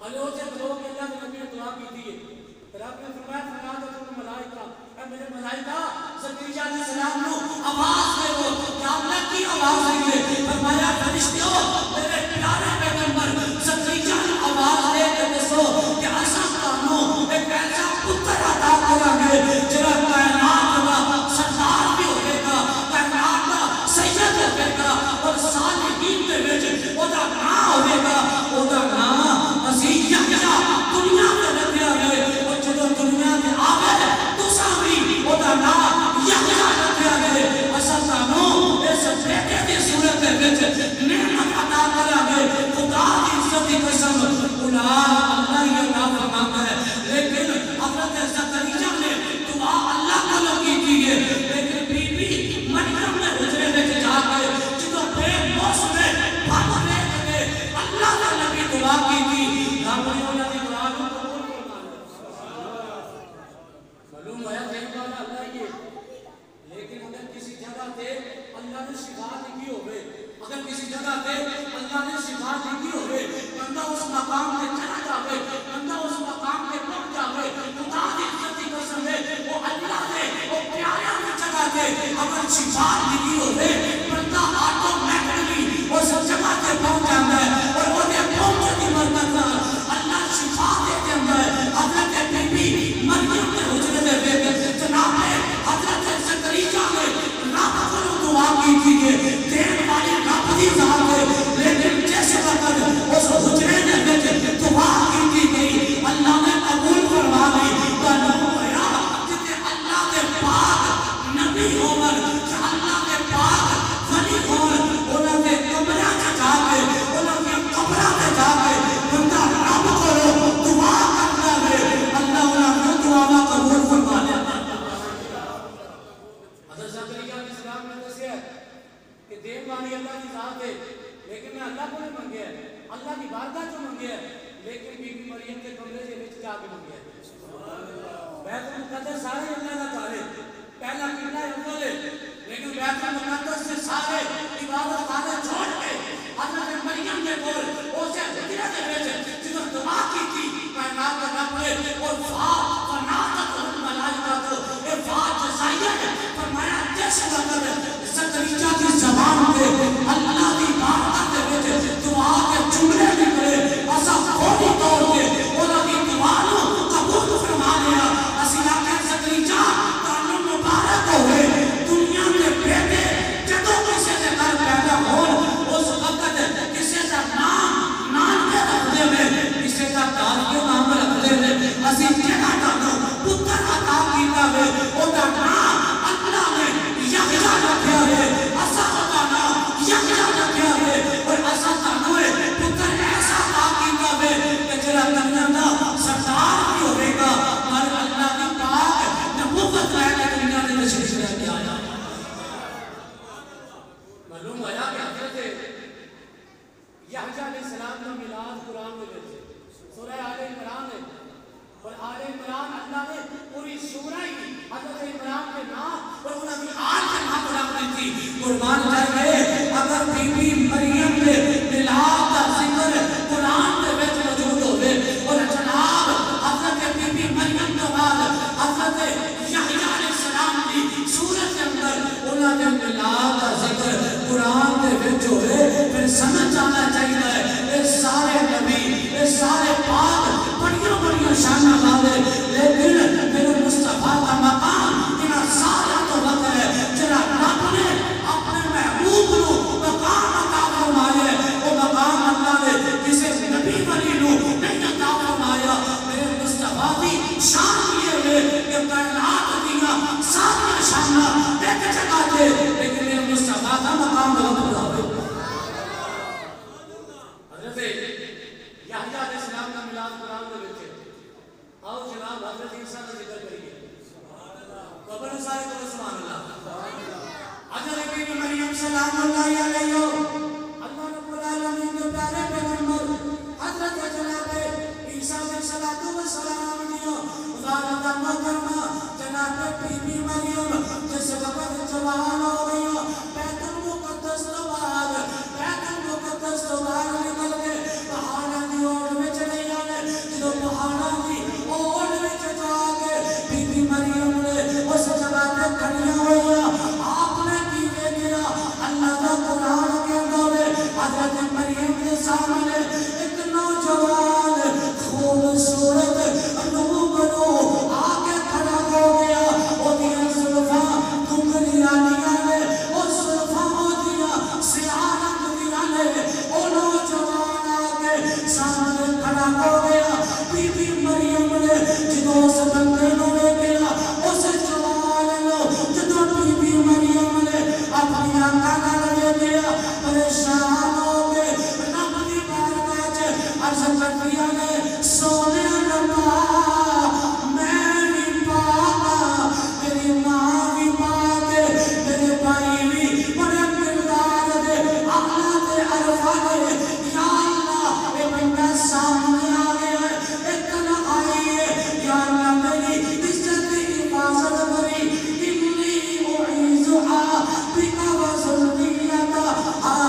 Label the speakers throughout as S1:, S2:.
S1: Hello سے کہو کہ اللہ کے نبی نے دعا کی تھی رب نے فرمایا فنادت الملائکہ اے میرے ملائکہ زکریا علیہ السلام کو آواز دے دو کیا اللہ کی آواز دیں گے فرمایا فرشتوں میرے پیارے پیغمبر زکریا نے آواز دے کے دسو کہ ایسا کانو ایک ایسا پتر عطا کریں گے جرا کائنات کا سردار بھی ہوئے گا کائنات کا سید ہوئے گا اور صالحین کے وچ او دا نام ہوئے گا او دا نام مسیح یحییٰ دنیا میں رکھیا گئے اور جدو دنیا میں آگئے تو سامری او دا نام یحییٰ رکھیا گئے اصل تانوں اس بیٹے کی صورت وچ نعمت عطا کریں گے خدا کی عزت کی قسم اللہ یہ نام فرماتا ہے لیکن حضرت زکریا نے دعا اللہ کو لگی کی ہے لیکن بی بی مریم نے حجرے میں جا کے جدو بے موسم میں بھاگ لے کے اللہ کا نبی دعا کی تھی رب نے انہوں نے دعا کو قبول فرمایا معلوم ہوا دیکھ والا اللہ یہ لیکن اگر کسی جگہ پہ اللہ نے شفا لکھی ہوئے اگر کسی جگہ پہ اللہ نے شفا لکھی ہوئے بندہ اس مقام پہ چلا جاوے بندہ اس مقام پہ پہنچ جاوے خدا کی عزت کی قسم ہے وہ اللہ نے وہ پیارے کی جگہ پہ اگر شفا لکھی ہوئے بندہ آٹومیٹکلی اس جگہ پہ پہنچ جاتا ہے اور وہ پہنچنے کی برکت اللہ شفا دے دیتا ہے حضرت بی بی مریم کے حجرے میں بیٹھے جناب حضرت زکریا نے رب کو دعا کی تھی کہ دین والی رب دی ذات ہے لیکن جیسے وقت اس حجرے میں بیٹھے دعا کی گئی اللہ نے قبول فرما لی معلوم ہوا کہ اللہ کے پاک نبی عمر اللہ کے پاک ولی عمر انہوں نے کمرہ جا کے انہوں نے قبرہ میں جا کے بندہ رب کو دعا کرتا ہے اللہ انہوں نے دعا قبول فرما لیا حضرت زکریا علیہ السلام نے دسیا کہ دین والی اللہ کی ذات ہے لیکن میں اللہ کو نہیں منگیا ہے اللہ کی بارگاہ جو منگیا ہے لیکن بی بی مریم کے کمرے کے وچ جا کے منگیا ہے بیت المقدس سارے اللہ کا گھر ہے پہلا قبلہ اول ہے لیکن بیت المقدس سے سارے عبادت خانے چھوڑ کے حضرت مریم کے کول اسے حجرے کے وچ جدوں دعا کی تھی کائنات کا رب نے اور فنادت الملائکہ اے فاجزائیہ فرمایا جیسے وقت زکریا کی زبان پہ اللہ کی بارگاہ کے وچ دعا کے جملے نکلے ایسا فوری طور پہ انہوں کی دعا کو قبول فرما لیا اسی آخر زکریا تعلق مبارک ہوئے دنیا کے بیٹے جدوں کسی سے گھر پیدا ہو اس وقت کسی کا نام کے رکھتے ہوئے کسی کا دادیوں نام رکھتے ہوئے اسی جگہ تعلق پتر عطا کیتا ہے وہ کا نام اللہ نے یحییٰ رکھیا ہے ایسا کا نام یحییٰ رکھیا ہے اور ایسا تنوع پتر ایسا عطا کیتا ہے کہ جرا دنیا دا سردار بھی ہوئے گا اور اللہ کی پاک نبوت رہ کے دنیا نے تشریف لے کے آیا معلوم ہوا کہ حضرت یحییٰ علیہ السلام کا میلاد قرآن میں ہے سورہ آل عمران ہے اور آل عمران اللہ نے پوری سورہ ہی حضرت عمران کے نام اور انہوں نے آل کے نام رکھ دی تھی قربان جائے اگر بی بی مریم نے میلاد کا ذکر قرآن کے وچ موجود ہوئے اور جناب حضرت بی بی مریم کے بعد حضرت یحییٰ علیہ السلام کی سورت کے اندر انہوں نے میلاد کا ذکر قرآن کے وچ ہوئے پھر سمجھ جانا چاہیے یہ سارے نبی یہ سارے پاک بڑیوں بڑیوں شانہ والے لیکن میرے مصطفیٰ کا مقام انہاں سارا تو وقت ہے جنہاں رب نے اپنے محبوب کو مقام عطا فرمایا وہ مقام اللہ نے کسی نبی ولی کو نہیں عطا فرمایا میرے مصطفیٰ کی شان یہ ہے کہ کائنات دیا سارا شانہ ایک جگہ تھے لیکن میرے مصطفیٰ کا مقام بہت بڑا ہے حضرت یحییٰ علیہ السلام کا میلاد قرآن میں لکھے آؤ جناب حضرت عیسیٰ کا ذکر کریے قبر سارے کو سبحان اللہ حضرت بی بی مریم سلام اللہ علیہ اللہ رب العالمین کے پیارے پیغمبر حضرت جناب عیسیٰ علیہ السلام دیو غالب محترمہ جناب بی بی مریم جس وقت جوان ہو گئی بیت المقدس تو بعد بیت المقدس تو باہر نکل کے پہاڑ دی اور میں چلے جانے سامنے کھڑا ہو گیا بی بی مریم نے جدوں اس بندے نو ویکھیا اس جوان نو جدوں بی بی مریم نے اپنی آنکھاں نال ویکھیا پریشان ہو گئے رب دی بارگاہ وچ عرض کردیاں نے سونے ربا میں بھی پاک ہاں میری ماں بھی پاک ہے میرے بھائی بھی بڑے کردار دے اعلیٰ تے عرفہ دے یا اللہ اے بندہ سامنے آ گیا ہے ایک نہ آئی ہے یا اللہ میری عزت حفاظت کری انی اعیذھا بک وذریتھا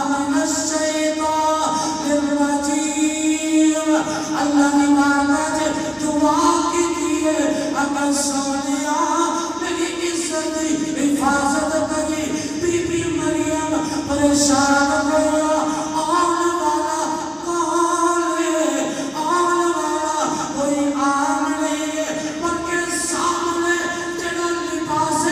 S1: من الشیطان الرجیم اللہ نے مارنا دعا کی دیئے اگر سونیا میری عزت حفاظت کری بی بی مریم پریشان ہویا آن والا کون ہے آن والا کوئی عام نہیں ہے بلکہ سامنے جڑا لباس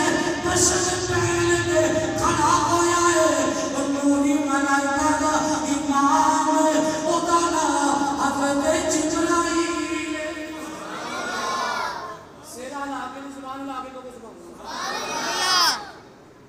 S1: بشر پہن کے کھڑا ہویا ہے اور نوری ملائکہ کا امام ہے اودا نام حضرت جبرائیل سیرہ لاکے نے سبحان اللہ آگے کو سبحان اللہ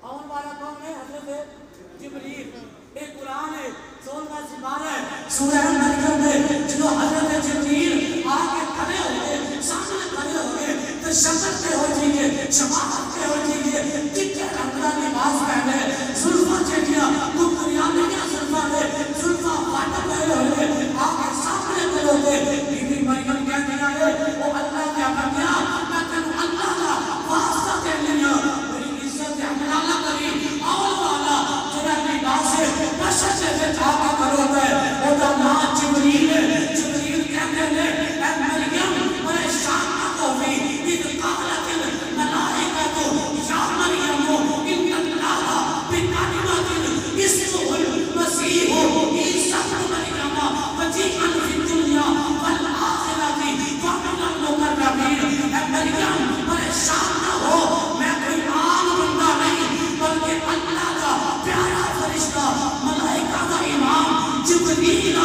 S1: آن والا کون ہے حضرت جبریل ایک قرآن ہے 16 سے 12 سورہ مریم میں جو حضرت جبریل آگے کھڑے ہوئے سامنے کھڑے ہوئے تو شکل پہ ہو جائیے شماعت پہ ہو جائیے چکے رنگلا لباس پہنے زلفہ چیٹیا کپریاں لگیا زلفہ دے زلفہ پاٹا پہلے ہوئے آگے سامنے کھڑے ہوئے بی بی مریم کہہ دیا ہے وہ اللہ کیا بندیا میں تینوں اللہ کا واسطہ دے لیا میری عزت حملہ کری آن والا جنہ لباس بشر سے آگا کرو ہے وہ دا نام جبریل ہے جبریل کہتے ہیں اے مریم پریشان نہ ہوئی اذ قالت الملائکۃ یا مریم ان اللہ بکلمۃ اسمہ المسیح عیسی ابن مریم وجیہا فی الدنیا والآخرۃ ومن المقربین اے مریم پریشان نہ ہو میں کوئی عام بندہ نہیں بلکہ اللہ کا پیارا فرشتہ ملائکہ کا امام جبریل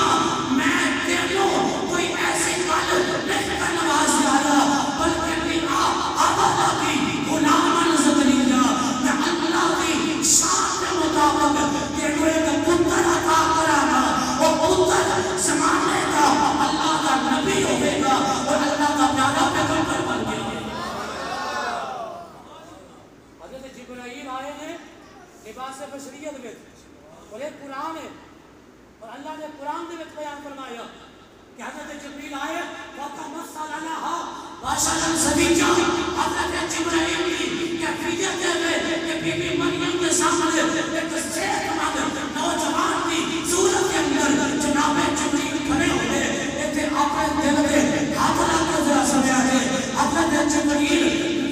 S1: میں تینوں کوئی ایسی گل نہیں کر نواز آیا بلکہ میرا عبادہ کی غلام زکریا میں اللہ کی شان کے مطابق تینوں ایک پتر عطا کرانا وہ پتر زمانے کا اللہ کا نبی ہوئے گا اور اللہ کا پیارا پیغمبر بن گیا حضرت جبرائیل آئے ہیں لباس بشریت میں اور ایک قرآن ہے اور اللہ نے قرآن دے وچ بیان فرمایا کہ حضرت جبریل آئے وَتَمَثَّلَ لَهَا بَشَرًا سَوِيًّا حضرت جبرائیل کی کیفیت ہے کہ بی بی مریم کے سامنے ایک صحت مند نوجوان کی صورت کے اندر جناب جبریل کھڑے ہوئے ایتھے اپنے دل میں ہاتھ رکھ کے ذرا سمجھا دے حضرت جبریل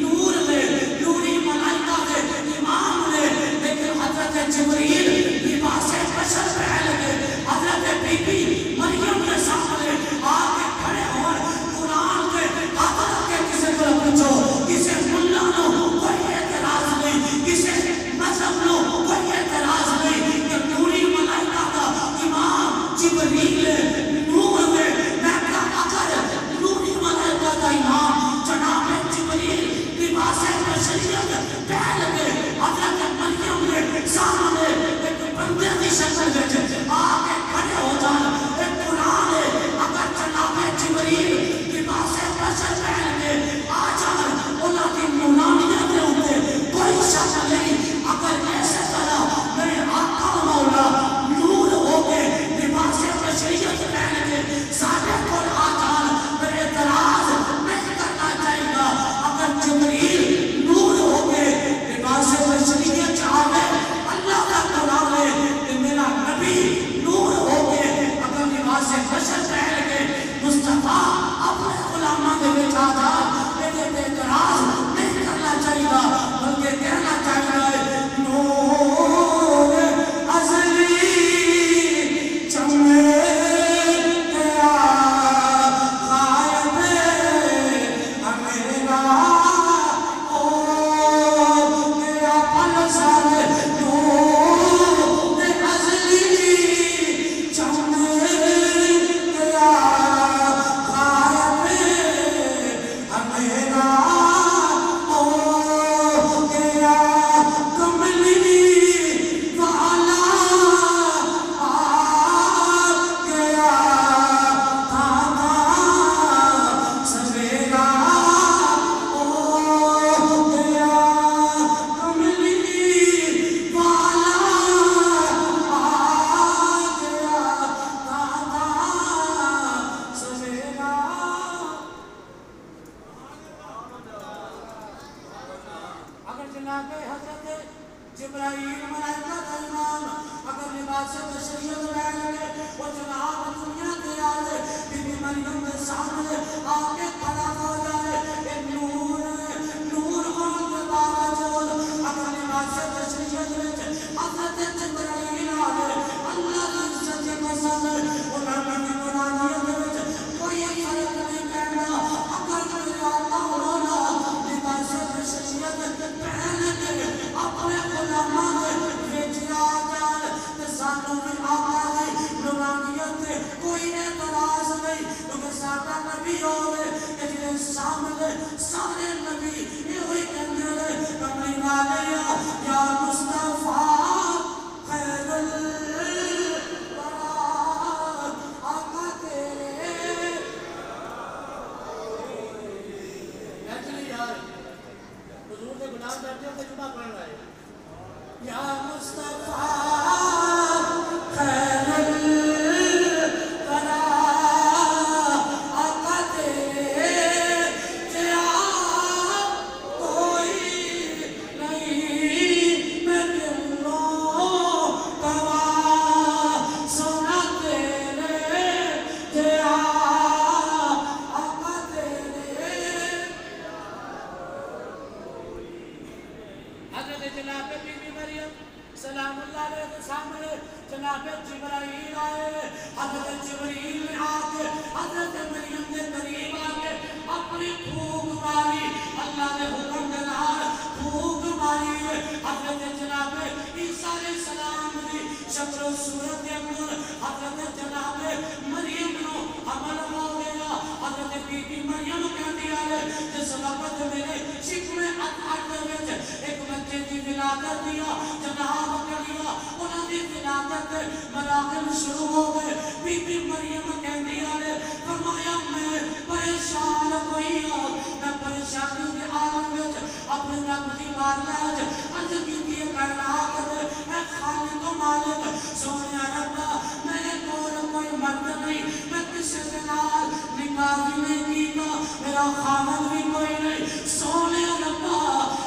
S1: نور دے نوری ملائکہ دے امام دے لیکن حضرت جبریل لباس بشر پہن کے حضرت بی بی مریم کے سامنے آگے کھڑے ہوئے قرآن کے ہاتھ رکھ کے کسی کو پوچھو کسی ملا نو کوئی اعتراض نہیں کسی مذہب نو کوئی اعتراض جناب حضرت جبرائیل ملائکہ کا امام اگر لباس بشریت پہن کے وہ جناب دنیا کے آئے بی بی مریم کے سامنے آگے کھڑا ہو جائے ایک نور ہونے کے باوجود اگر لباس بشریت میں حضرت جبرائیل آئے اللہ کی عزت کی قسم انہوں نے قرآنیت میں کوئی فرق نہیں کرنا اگر میرے اللہ ہونا لباس بشریت پہن کے اپنے غلامان ویچیا جائے تو سانوں میں آقا دی نورانیت کوئی اعتراض نہیں کیونکہ سارا نبی ہوئے کہ جنہیں سامنے سارے نبی یہ ہوئی کہنے لے کمری والے یا مصطفیٰ خیر الورا آقا تیرے ایکچولی یار حضور نے گناہ کرتے ہو تجربہ پڑھ رہا ہے یا مصطفیٰ خیر الورا آقا تیرے کیا کوئی نہیں میں دلوں گواہ سنا تیرے کیا آقا تیرے حضرت جناب بی بی مریم سلام اللہ علیہ کے سامنے جناب جبرائیل آئے حضرت جبرائیل نے آکے حضرت مریم کے قریب آکے اپنی پھوک ماری اللہ نے حکم دلار پھوک ماری حضرت جناب عیسیٰ علیہ السلام دی شکل و صورت کے اندر حضرت جناب مریم نو حمل ہو گیا حضرت بی بی مریم کہہ دیا ہے جس وقت میرے شکم اطاعت ایک بچے کی ولادت دیا جناب کریا انہوں نے ولادت مراحل شروع ہو گئے بی بی مریم کہہ دیا ہے فرمایا میں پریشان ہوئی ہوں میں پریشانی کے عالم میں اپنے رب کی بارگاہ عرض کی کرنا کرے اے خالق و مالک سونے ربا میرے کول کوئی مرد نہیں میں کسی کے نال نکاح بھی نہیں کیتا میرا خامد بھی کوئی نہیں سونے ربا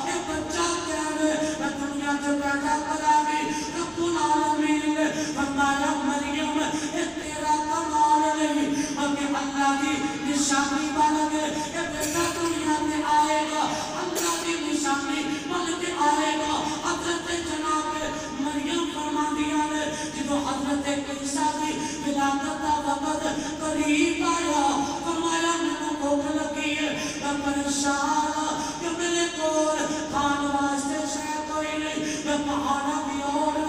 S1: ایک بچہ کہنے میں دنیا سے پیدا کرا گی رب العالمین نے فرمایا مریم یہ تیرا کمال نہیں بلکہ اللہ کی نشانی بن گئے یہ بیٹا دنیا میں آئے گا اللہ کی نشانی بن کے آئے گا حضرت جناب مریم فرما دیا ہے جدو حضرت عیسیٰ کی ولادت کا وقت قریب آیا فرمایا میں نے بھوک لگی ہے میں پریشان کہ میرے کول کھان واسطے شاید کوئی نہیں میں پہاڑا بھی اور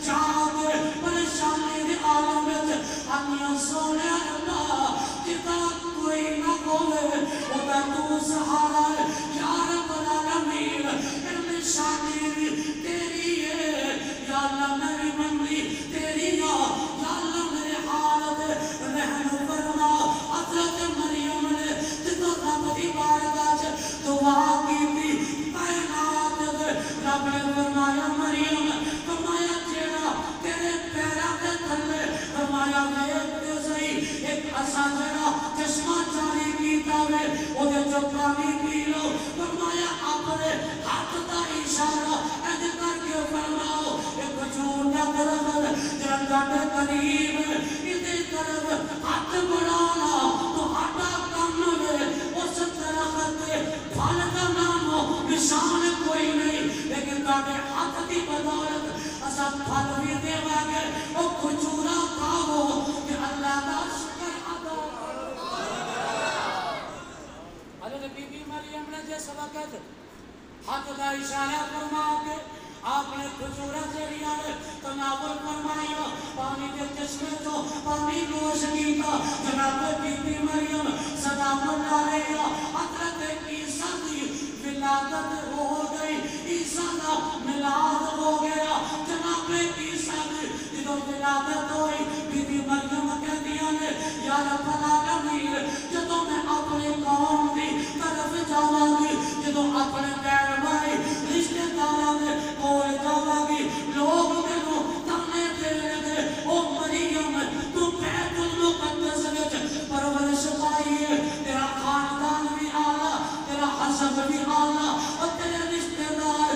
S1: جا کے پریشانی کے عالم میں ہمیں سونے اللہ جتا کوئی نہ بولے وہ میں تو سہارا ہے یا رب العالمین علم شانی تیری ہے یا اللہ میری منی تیری یا اللہ میرے حالت رحم فرما حضرت مریم نے جتو رب کی بارگاہ دعا کی تھی کائنات رب نے فرمایا مریم فرمایا جیڑا تیرے پیرا کے تھلے فرمایا دیکھتے صحیح ایک ایسا جڑا چشمہ جاری کیتا ہے وہ دے جو پانی پی لو فرمایا اپنے ہاتھ کا اشارہ ایسے کر کے فرماؤ ایک کھجور کا درخت جنگا کے قریب اسی طرف ہاتھ بڑھانا تو ہاتھا کم ہے اس درخت کے پھل کا نام ہو نشان کوئی نہیں لیکن تاکہ ہاتھ کی بدولت اسا پھل بھی دے گے وہ کھجورا کھاؤ کہ اللہ کا شکر ادا حضرت بی بی مریم نے جس وقت ہاتھ کا اشارہ فرما کے آپ نے کھجورہ جڑیاں نے تناول فرمایا پانی کے چشمے تو پانی نوش کیتا جناب بی بی مریم سلام اللہ علیہ حضرت عیسیٰ کی ولادت ہو گئی عیسیٰ کا میلاد ہو گیا جناب عیسیٰ کی جدو ولادت ہوئی بی بی مریم کہہ دیا نے یا رب العالمین جدو میں اپنے قوم کی طرف جاواں گی جدو اپنے پیر مائی رشتے داراں نے کول جاواں گی لوگ مینوں تانے دین گے او مریم تو بیت المقدس وچ پرورش پائی ہے تیرا خاندان بھی اعلیٰ تیرا حسب بھی اعلیٰ اور تیرے رشتے دار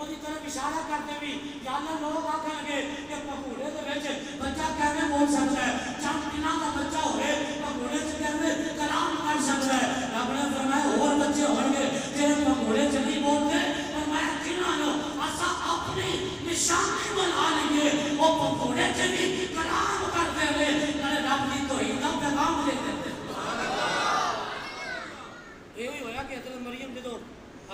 S1: ਉਹਦੀ ਤਰਫ ਇਸ਼ਾਰਾ ਕਰਦੇ ਵੀ ਜਾਂ ਅੱਲਾ ਲੋਕ ਆਖਣਗੇ ਕਿ ਭਗੂੜੇ ਦੇ ਵਿੱਚ ਬੱਚਾ ਕਿਵੇਂ ਬੋਲ ਸਕਦਾ ਹੈ, ਚੰਦ ਦਿਨਾਂ ਦਾ ਬੱਚਾ ਹੋਵੇ ਭਗੂੜੇ 'ਚ ਕਿਵੇਂ ਕਲਾਮ ਕਰ ਸਕਦਾ ਹੈ। ਰੱਬ ਨੇ ਫਰਮਾਇਆ ਹੋਰ ਬੱਚੇ ਹੋਣਗੇ ਜਿਹੜੇ ਭਗੂੜੇ 'ਚ ਨਹੀਂ ਬੋਲਦੇ, ਫਰਮਾਇਆ ਜਿਨ੍ਹਾਂ ਨੂੰ ਅਸਾਂ ਆਪਣੀ ਨਿਸ਼ਾਨੀ ਬਣਾ ਲਈਏ ਉਹ ਭਗੂੜੇ 'ਚ ਵੀ ਕਲਾਮ ਕਰਦੇ ਨੇ, ਨਾਲੇ ਰੱਬ ਦੀ ਤੋਹੀਦ ਦਾ ਪੈਗਾਮ ਦੇ ਦਿੰਦੇ। ਇਹ ਹੀ ਹੋਇਆ ਕਿ ਹਜ਼ਰਤ ਮਰੀਮ ਜਦੋਂ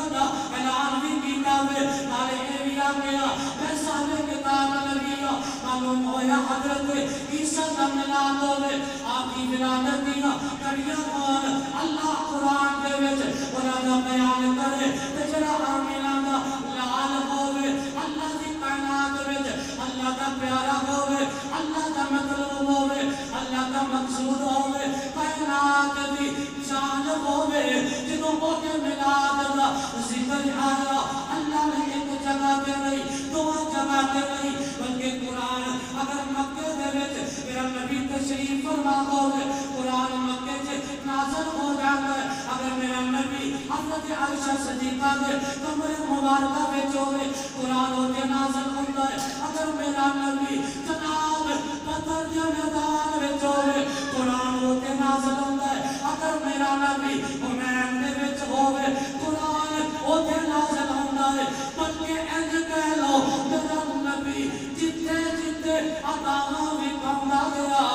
S1: نبوت اعلان بھی کیتا ہے نالے یہ بھی آ گیا ایسا میں کتاب لگیا معلوم ہویا حضرت عیسیٰ کا ملاد ہوئے آپ کی ولادت دیا کڑیاں کون اللہ قرآن دے وچ انہاں دا بیان کرے تے جڑا آمینہ دا لال ہوئے اللہ دی کائنات وچ اللہ دا پیارا ہوئے اللہ دا مطلوب ہوئے اللہ دا مقصود ہوئے کائنات دی جان ہوئے جنہوں کو کے ملاد دا ذکر آیا اللہ نے ایک جگہ دے رہی دو جگہ دے رہی بلکہ قرآن اگر مکہ دے وچ میرا نبی تشریف فرما ہوئے قرآن مکہ سے نازل ہو جاتا ہے اگر میرا نبی حضرت عائشہ صدیقہ دے کمر مبارکہ وچ ہوئے قرآن ہوتے نازل ہوتا ہے اگر میرا نبی جناب پتھر دے میدان وچ ہوئے قرآن ہوتے نازل ہوتا ہے اگر میرا نبی حنین دے وچ ہوئے قرآن ہوتے نازل ہوتا ہے بلکہ انج کہہ لو میرا نبی جتے جتے عطاواں بھی پاوندا گیا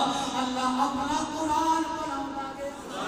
S1: اللہ اپنا قرآن پڑھاوندا گیا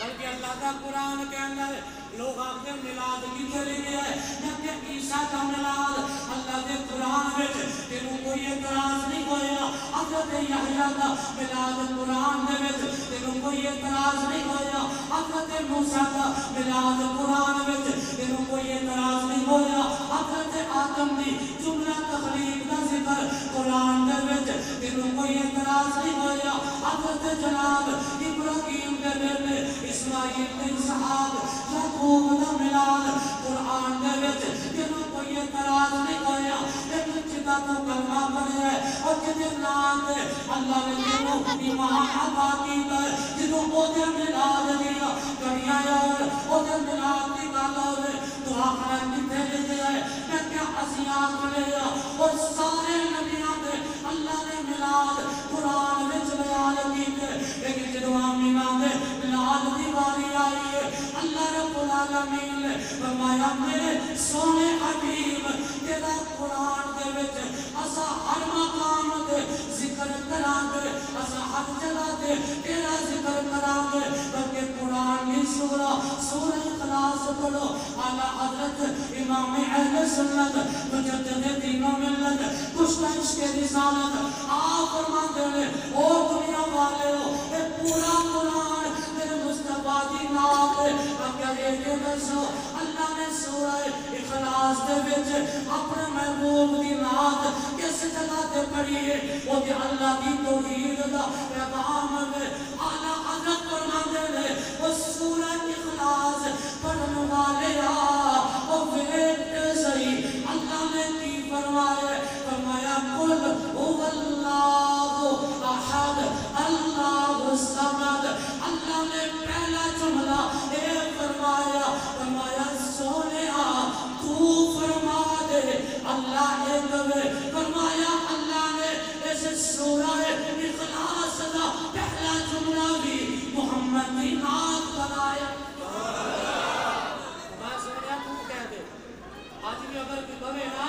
S1: بلکہ اللہ کا قرآن کہندا ہے لوگ آتے ملاد کی چلے گئے میں کہ عیسیٰ کا ملاد اللہ کے قرآن وچ تینوں کوئی اعتراض نہیں ہویا حضرت یحییٰ کا ملاد قرآن دے وچ تینوں کوئی اعتراض نہیں ہویا حضرت موسیٰ کا ملاد قرآن وچ تینوں کوئی اعتراض نہیں ہویا حضرت آدم دی جملہ تخلیق دا ذکر قرآن دے وچ تینوں کوئی اعتراض نہیں ہویا حضرت جناب ابراہیم دے بیٹے اسماعیل تے اسحاق یعقوب دا ملاد قرآن دے وچ تینوں کوئی اعتراض نہیں ہویا لیکن جدا تو کلمہ پڑھیا ہے اور جدے نام دے اللہ نے تینوں ایمان عطا کیتا ہے جدوں او دے ملاد دیا کڑیاں اور او دے ملاد دی گل ہوے تو آخر کتے لکھے ہے میں کیا اسیات لیا اور سارے نبیاں دے اللہ نے ملاد قرآن وچ بیان کیتے لیکن جدوں آمینہ دے ملاد دی واری آئی ہے اللہ رب العالمین نے فرمایا میرے سونے حبیب تیرا قرآن دے وچ اسا ہر مقام دے ذکر کران گے اسا ہر جگہ دے تیرا ذکر کران گے بلکہ قرآن کی سورہ اخلاص پڑھو اعلیٰ حضرت امام اہل سنت مجدد دین و ملت کشتہ عشق رسالت آپ فرماتے ہیں او دنیا والے ہو اے پورا قرآن میرے مصطفیٰ دی نات ہے اگر ایک دسو اللہ نے سورہ اخلاص دے وچ اپنے محبوب دی نات کس جگہ تے پڑھی ہے وہ کہ اللہ کی توحید دا پیغام ہے اعلیٰ حضرت فرماتے ہیں وہ سورہ اخلاص پڑھنے والے او ویٹ صحیح اللہ نے کی فرمایا قل هو اللہ احد اللہ الصمد اللہ نے پہلا جملہ اے فرمایا سونیا تو فرما دے اللہ ایک ہے فرمایا اللہ نے اس سورہ اخلاص کا پہلا جملہ بھی محمد کی نعت بنایا آج بھی اگر کوئی کہے نا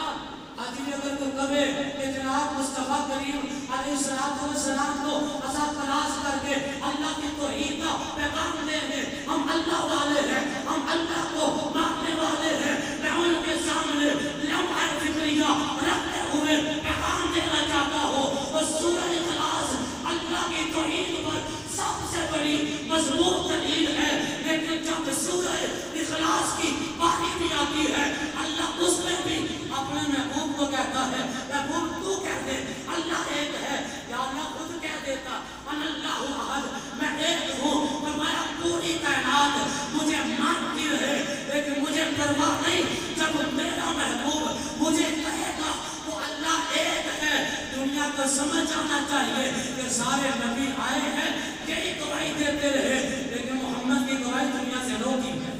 S1: آج بھی اگر کوئی کہے کہ جناب مصطفیٰ کریم علیہ السلام کو اسا تلاش کر کے اللہ کی توحید کا پیغام دے ہیں ہم اللہ والے ہیں ہم اللہ کو ماننے والے ہیں میں ان کے سامنے لمحہ فکریہ رکھتے ہوئے پیغام دینا چاہتا ہوں اور سورہ اخلاص اللہ کی توحید پر سب سے بڑی مضبوط دلیل ہے لیکن جب سورہ اخلاص کی باری بھی آتی ہے اللہ اس میں بھی اپنے محبوب کو کہتا ہے محبوب تو کہہ دے اللہ ایک ہے یا اللہ خود کہہ دیتا ان اللہ احد میں ایک ہوں فرمایا پوری کائنات مجھے مانتی رہے لیکن مجھے پرواہ نہیں جب میرا محبوب مجھے کہے گا وہ اللہ ایک ہے دنیا کو سمجھ آنا چاہیے کہ سارے نبی آئے ہیں یہی گواہی دیتے رہے لیکن محمد کی گواہی دنیا سے روکی ہے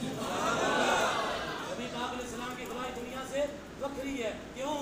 S1: وکری ہے کیوں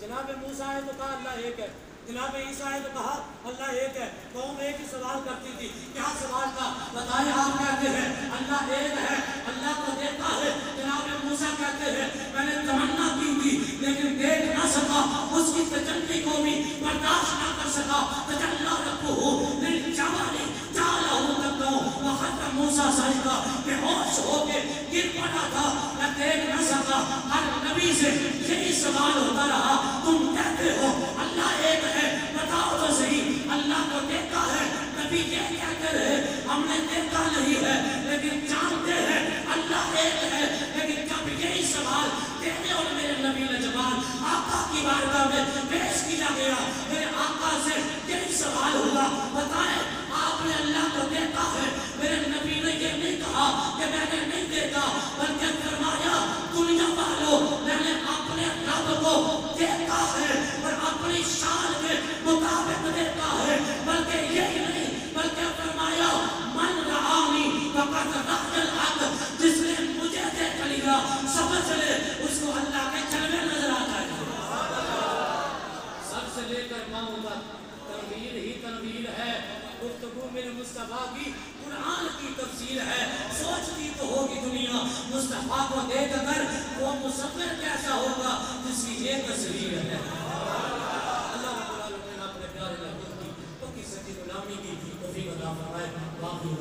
S1: جناب موسیٰ ہے تو کہا اللہ ایک ہے جناب عیسیٰ ہے تو کہا اللہ ایک ہے قوم ایک ہی سوال کرتی تھی کیا سوال تھا بتائیں آپ کہتے ہیں اللہ ایک ہے اللہ کو دیکھتا ہے جناب موسیٰ کہتے ہیں میں نے تمنا کی تھی لیکن دیکھ نہ سکا اس کی تجلی کو بھی برداشت نہ کر سکا تجلی رکھو للجبل جعلہ دکا وخر موسیٰ سجدہ کہ ہوش ہو کے گر پڑا تھا، میں دیکھ نہ سکا. ہر نبی سے یہی سوال ہوتا رہا، تم کہتے ہو اللہ ایک ہے، بتاؤ تو صحیح اللہ کو دیکھا ہے؟ نبی یہ کہتے رہے ہم نے دیکھا نہیں ہے لیکن جانتے ہیں اللہ ایک ہے. لیکن جب یہی سوال تیرے اور میرے نبی لجبال آقا کی بارگاہ میں پیش کیا گیا، میرے آقا سے یہی سوال ہوا، بتائیں آپ نے اللہ کو دیکھا ہے؟ میرے نبی نے یہ نہیں کہا کہ میں نے نہیں دیکھا، بلکہ فرمایا دنیا والوں میں نے اپنے رب کو دیکھا ہے اور اپنی شان کے مطابق دیکھا ہے. بلکہ یہی نہیں بلکہ فرمایا من رعانی فقط رأى الحق، جس نے مجھے دیکھ لیا سمجھ لے اس کو اللہ کے جلوے نظر آتا ہے. سب سے لے کر ماؤں تک تنویر ہی تنویر ہے. گفتگو میرے مصطفیٰ کی قرآن کی تفسیر ہے. سوچتی تو ہوگی دنیا مصطفیٰ کو دیکھ کر وہ مصور کیسا ہوگا جس کی یہ تصویر ہے. اللہ رب العالمین اپنے پیارے نبی کی پکی سچی غلامی کی توفیق عطا فرمائے. باقی